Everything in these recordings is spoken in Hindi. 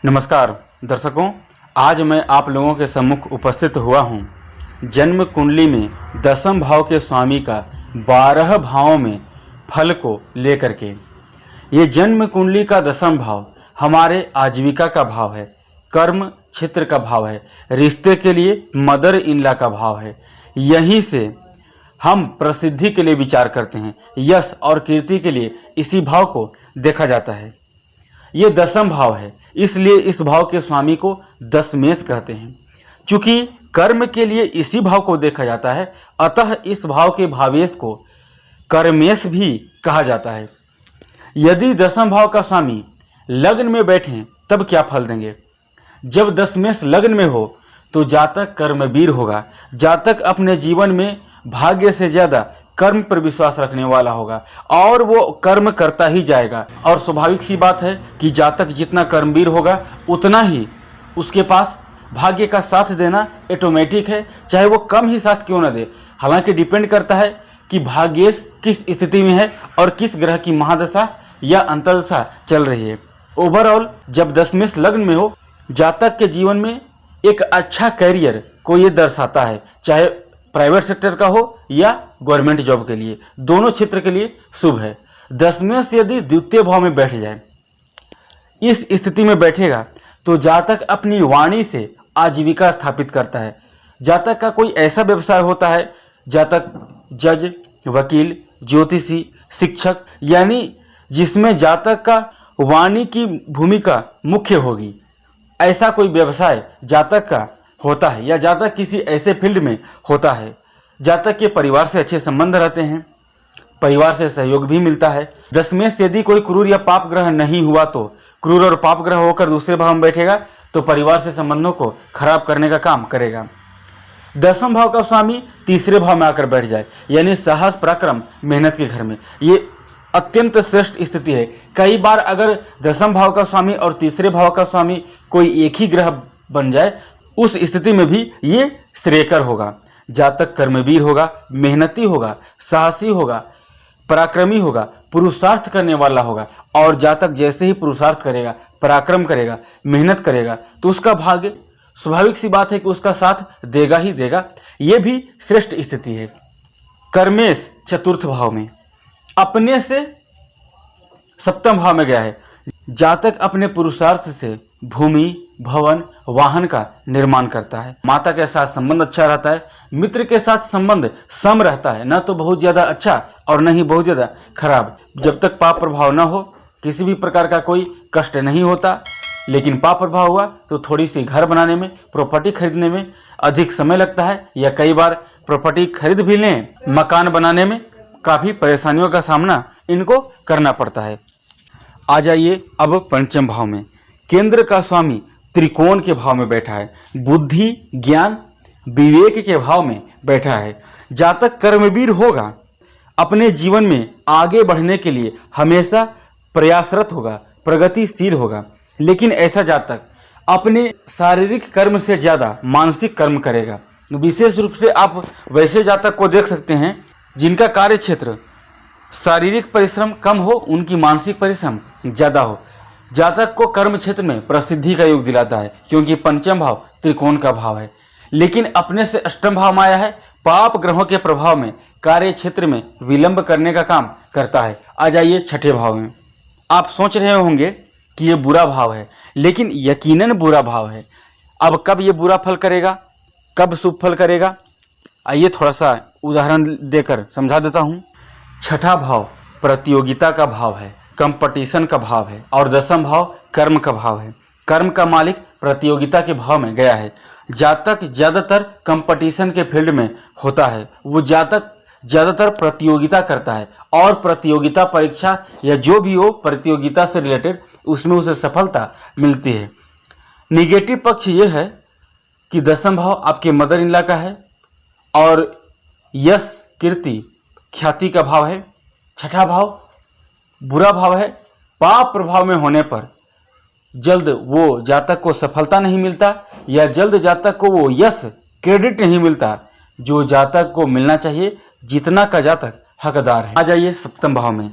नमस्कार दर्शकों, आज मैं आप लोगों के सम्मुख उपस्थित हुआ हूँ जन्म कुंडली में दसम भाव के स्वामी का 12 भावों में फल को लेकर के। ये जन्म कुंडली का दसम भाव हमारे आजीविका का भाव है, कर्म क्षेत्र का भाव है, रिश्ते के लिए मदर इन लॉ का भाव है। यहीं से हम प्रसिद्धि के लिए विचार करते हैं, यश और कीर्ति के लिए इसी भाव को देखा जाता है। ये दसम भाव है, इसलिए इस भाव के स्वामी को दशमेश कहते हैं। चूंकि कर्म के लिए इसी भाव को देखा जाता है, अतः इस भाव के भावेश को कर्मेश भी कहा जाता है। यदि दसम भाव का स्वामी लग्न में बैठे तब क्या फल देंगे? जब दशमेश लग्न में हो तो जातक कर्मवीर होगा, जातक अपने जीवन में भाग्य से ज्यादा कर्म पर विश्वास रखने वाला होगा और वो कर्म करता ही जाएगा। और स्वाभाविक सी बात है कि जातक जितना कर्मवीर होगा उतना ही उसके पास भाग्य का साथ देना ऑटोमेटिक है, चाहे वो कम ही साथ क्यों ना दे। हालांकि डिपेंड करता है कि भाग्येश किस स्थिति में है और किस ग्रह की महादशा या अंतर्दशा चल रही है। ओवरऑल जब दशमेश लग्न में हो, जातक के जीवन में एक अच्छा कैरियर को ये दर्शाता है, चाहे प्राइवेट सेक्टर का हो या गवर्नमेंट जॉब के लिए, दोनों क्षेत्र के लिए शुभ है। दशमेश यदि द्वितीय भाव में बैठ जाए, इस स्थिति में बैठेगा तो जातक अपनी वाणी से आजीविका स्थापित करता है। जातक का कोई ऐसा व्यवसाय होता है, जातक जज, वकील, ज्योतिषी, शिक्षक, यानी जिसमें जातक का वाणी की भूमिका मुख्य होगी, ऐसा कोई व्यवसाय जातक का होता है या जातक किसी ऐसे फील्ड में होता है। जातक के परिवार से अच्छे संबंध रहते हैं, परिवार से सहयोग भी मिलता है। दशमेश यदि कोई क्रूर या पाप ग्रह नहीं हुआ तो क्रूर और पाप ग्रह होकर दूसरे भाव में बैठेगा तो परिवार से संबंधों को खराब करने का काम करेगा। दसम भाव का स्वामी तीसरे भाव में आकर बैठ जाए, यानी साहस, पराक्रम, मेहनत के घर में, ये अत्यंत श्रेष्ठ स्थिति है। कई बार अगर दसम भाव का स्वामी और तीसरे भाव का स्वामी कोई एक ही ग्रह बन जाए, उस स्थिति में भी ये श्रेयकर होगा। जातक कर्मवीर होगा, मेहनती होगा, साहसी होगा, पराक्रमी होगा, पुरुषार्थ करने वाला होगा। और जातक जैसे ही पुरुषार्थ करेगा, पराक्रम करेगा, मेहनत करेगा तो उसका भाग्य स्वाभाविक सी बात है कि उसका साथ देगा ही देगा। ये भी श्रेष्ठ स्थिति है। कर्मेश चतुर्थ भाव में अपने से सप्तम भाव में गया है। जातक अपने पुरुषार्थ से भूमि, भवन, वाहन का निर्माण करता है। माता के साथ संबंध अच्छा रहता है, मित्र के साथ संबंध सम रहता है, न तो बहुत ज्यादा अच्छा और न ही बहुत ज्यादा खराब। जब तक पाप प्रभाव न हो किसी भी प्रकार का कोई कष्ट नहीं होता, लेकिन पाप प्रभाव हुआ तो थोड़ी सी घर बनाने में, प्रॉपर्टी खरीदने में अधिक समय लगता है, या कई बार प्रॉपर्टी खरीद भी लें, मकान बनाने में काफी परेशानियों का सामना इनको करना पड़ता है। आ जाइए अब पंचम भाव में। केंद्र का स्वामी त्रिकोण के भाव में बैठा है, बुद्धि, ज्ञान, विवेक के भाव में बैठा है। जातक कर्मवीर होगा, अपने जीवन में आगे बढ़ने के लिए हमेशा प्रयासरत होगा, प्रगतिशील होगा। लेकिन ऐसा जातक अपने शारीरिक कर्म से ज्यादा मानसिक कर्म करेगा। विशेष रूप से आप वैसे जातक को देख सकते हैं जिनका कार्य क्षेत्र शारीरिक परिश्रम कम हो, उनकी मानसिक परिश्रम ज्यादा हो। जातक को कर्म क्षेत्र में प्रसिद्धि का योग दिलाता है, क्योंकि पंचम भाव त्रिकोण का भाव है। लेकिन अपने से अष्टम भाव में आया है, पाप ग्रहों के प्रभाव में कार्य क्षेत्र में विलंब करने का काम करता है। आ जाइए छठे भाव में। आप सोच रहे होंगे कि ये बुरा भाव है, लेकिन यकीनन बुरा भाव है। अब कब ये बुरा फल करेगा, कब शुभ फल करेगा, आइए थोड़ा सा उदाहरण देकर समझा देता हूं। छठा भाव प्रतियोगिता का भाव है, कंपटीशन का भाव है, और दसम भाव कर्म का भाव है। कर्म का मालिक प्रतियोगिता के भाव में गया है। जातक ज्यादातर कंपटीशन के फील्ड में होता है, वो जातक ज्यादातर प्रतियोगिता करता है, और प्रतियोगिता परीक्षा या जो भी हो प्रतियोगिता से रिलेटेड, उसमें उसे सफलता मिलती है। निगेटिव पक्ष ये है कि दसम भाव आपके मदर इन लॉ का है और यश, कीर्ति, ख्याति का भाव है। छठा भाव बुरा भाव है। पाप प्रभाव में होने पर जल्द वो जातक को सफलता नहीं मिलता, या जल्द जातक को वो यश, क्रेडिट नहीं मिलता जो जातक को मिलना चाहिए, जितना का जातक हकदार है। आ जाइए सप्तम भाव में।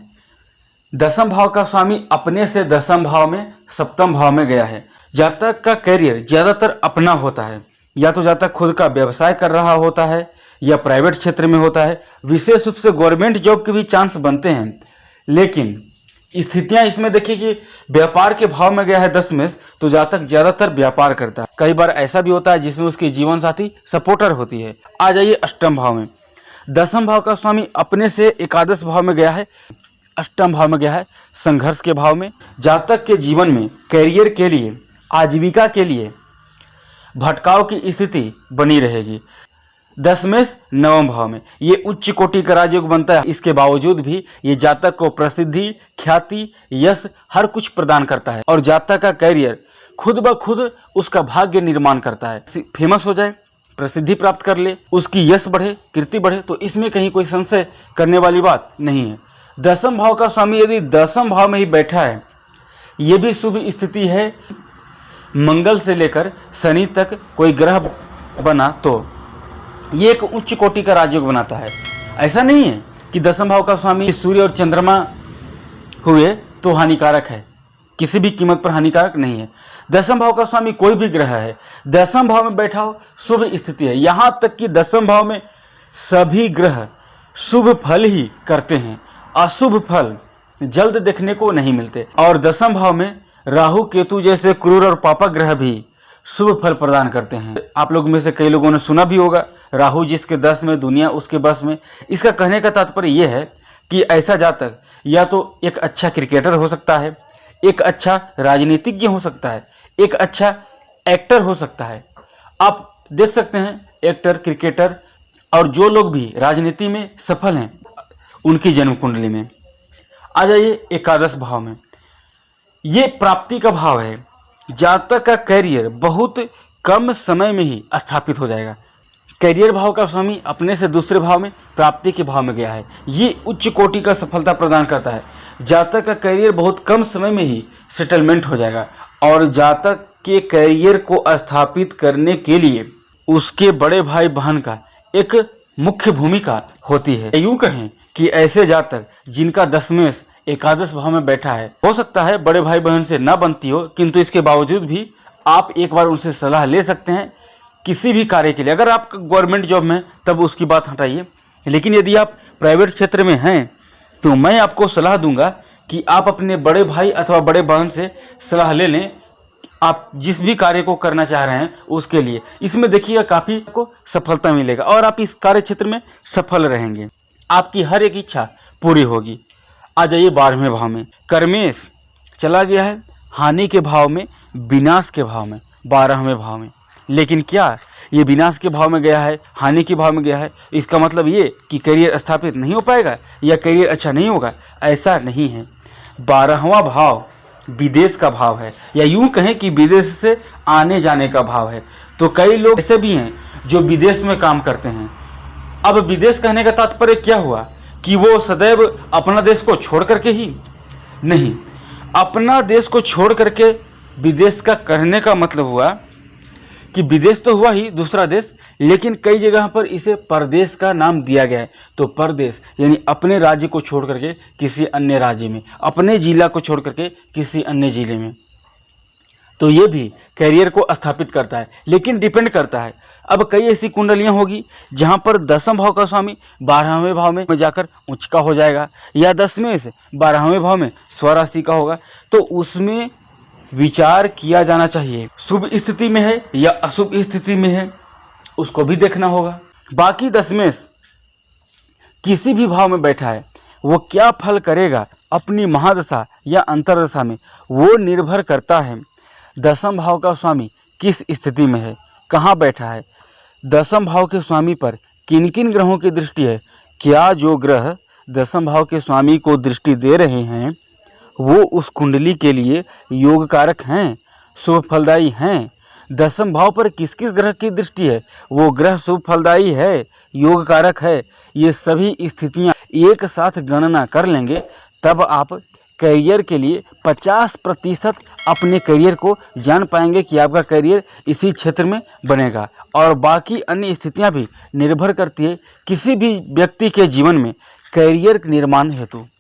दसम भाव का स्वामी अपने से दसम भाव में सप्तम भाव में गया है। जातक का करियर ज़्यादातर अपना होता है, या तो जातक खुद का व्यवसाय कर रहा होता है या प्राइवेट क्षेत्र में होता है। विशेष रूप से गवर्नमेंट जॉब के भी चांस बनते हैं, लेकिन स्थितियां इसमें देखिए कि व्यापार के भाव में गया है 10 में, तो जातक ज्यादातर व्यापार करता है। कई बार ऐसा भी होता है जिसमें उसकी जीवन साथी सपोर्टर होती है। आ जाइए अष्टम भाव में। दसम भाव का स्वामी अपने से एकादश भाव में गया है, अष्टम भाव में गया है संघर्ष के भाव में। जातक के जीवन में कैरियर के लिए, आजीविका के लिए भटकाव की स्थिति बनी रहेगी। दशमेश नवम भाव में ये उच्च कोटि का राजयोग बनता है। इसके बावजूद भी ये जातक को प्रसिद्धि, ख्याति, यश हर कुछ प्रदान करता है, और जातक का कैरियर खुद ब खुद उसका भाग्य निर्माण करता है। फेमस हो जाए, प्रसिद्धि प्राप्त कर ले, उसकी यश बढ़े, कीर्ति बढ़े, तो इसमें कहीं कोई संशय करने वाली बात नहीं है। दसम भाव का स्वामी यदि दसम भाव में ही बैठा है, ये भी शुभ स्थिति है। मंगल से लेकर शनि तक कोई ग्रह बना तो ये एक उच्च कोटि का राजयोग बनाता है। ऐसा नहीं है कि दसम भाव का स्वामी सूर्य और चंद्रमा हुए तो हानिकारक है, किसी भी कीमत पर हानिकारक नहीं है। दसम भाव का स्वामी कोई भी ग्रह है, दसम भाव में बैठा हो शुभ स्थिति है। यहां तक कि दसम भाव में सभी ग्रह शुभ फल ही करते हैं, अशुभ फल जल्द देखने को नहीं मिलते। और दसम भाव में राहु, केतु जैसे क्रूर और पापक ग्रह भी शुभ फल प्रदान करते हैं। आप लोग में से कई लोगों ने सुना भी होगा, राहु जिसके 10 में, दुनिया उसके बस में। इसका कहने का तात्पर्य यह है कि ऐसा जातक या तो एक अच्छा क्रिकेटर हो सकता है, एक अच्छा राजनीतिज्ञ हो सकता है, एक अच्छा एक्टर हो सकता है। आप देख सकते हैं एक्टर, क्रिकेटर और जो लोग भी राजनीति में सफल हैं, उनकी जन्म कुंडली में। आ जाइए एकादश भाव में। ये प्राप्ति का भाव है। जातक का कैरियर बहुत कम समय में ही स्थापित हो जाएगा। कैरियर भाव का स्वामी अपने से दूसरे भाव में, प्राप्ति के भाव में गया है। ये उच्च कोटि का सफलता प्रदान करता है। जातक का कैरियर बहुत कम समय में ही सेटलमेंट हो जाएगा, और जातक के कैरियर को स्थापित करने के लिए उसके बड़े भाई बहन का एक मुख्य भूमिका होती है। यूं कहें कि ऐसे जातक जिनका दशमेश एकादश भाव में बैठा है, हो सकता है बड़े भाई बहन से ना बनती हो, किंतु इसके बावजूद भी आप एक बार उनसे सलाह ले सकते हैं किसी भी कार्य के लिए। अगर आप गवर्नमेंट जॉब में, तब उसकी बात हटाइए, लेकिन यदि आप प्राइवेट क्षेत्र में हैं तो मैं आपको सलाह दूंगा कि आप अपने बड़े भाई अथवा बड़े बहन से सलाह ले लें, आप जिस भी कार्य को करना चाह रहे हैं उसके लिए। इसमें देखिएगा काफ़ी आपको सफलता मिलेगा और आप इस कार्य क्षेत्र में सफल रहेंगे, आपकी हर एक इच्छा पूरी होगी। आ जाइए 12वें भाव में। कर्मेश चला गया है हानि के भाव में, विनाश के भाव में, 12वें भाव में। लेकिन क्या ये विनाश के भाव में गया है, हानि के भाव में गया है, इसका मतलब ये कि करियर स्थापित नहीं हो पाएगा या करियर अच्छा नहीं होगा? ऐसा नहीं है। 12वां भाव विदेश का भाव है, या यूं कहें कि विदेश से आने जाने का भाव है। तो कई लोग ऐसे भी हैं जो विदेश में काम करते हैं। अब विदेश कहने का तात्पर्य क्या हुआ कि वो सदैव अपना देश को छोड़ करके ही नहीं, अपना देश को छोड़ करके विदेश का कहने का मतलब हुआ कि विदेश तो हुआ ही दूसरा देश, लेकिन कई जगह पर इसे परदेश का नाम दिया गया है। तो परदेश यानी अपने राज्य को छोड़ करके किसी अन्य राज्य में, अपने जिला को छोड़ करके किसी अन्य जिले में। तो ये भी कैरियर को स्थापित करता है, लेकिन डिपेंड करता है। अब कई ऐसी कुंडलियां होगी जहां पर दसम भाव का स्वामी 12वें भाव में जाकर उच्च का हो जाएगा, या 10वें से 12वें भाव में स्वराशि का होगा। तो उसमें विचार किया जाना चाहिए, शुभ स्थिति में है या अशुभ स्थिति में है, उसको भी देखना होगा। बाकी 10वें किसी भी भाव में बैठा है, वो क्या फल करेगा अपनी महादशा या अंतरदशा में, वो निर्भर करता है दसम भाव का स्वामी किस स्थिति में है, कहाँ बैठा है, दसम भाव के स्वामी पर किन किन ग्रहों की दृष्टि है, क्या जो ग्रह दसम भाव के स्वामी को दृष्टि दे रहे हैं वो उस कुंडली के लिए योग कारक हैं, शुभ फलदायी हैं। दसम भाव पर किस किस ग्रह की दृष्टि है, वो ग्रह शुभ फलदायी है, योग कारक है। ये सभी स्थितियां एक साथ गणना कर लेंगे, तब आप करियर के लिए 50% अपने करियर को जान पाएंगे कि आपका करियर इसी क्षेत्र में बनेगा। और बाकी अन्य स्थितियां भी निर्भर करती है किसी भी व्यक्ति के जीवन में करियर निर्माण हेतु।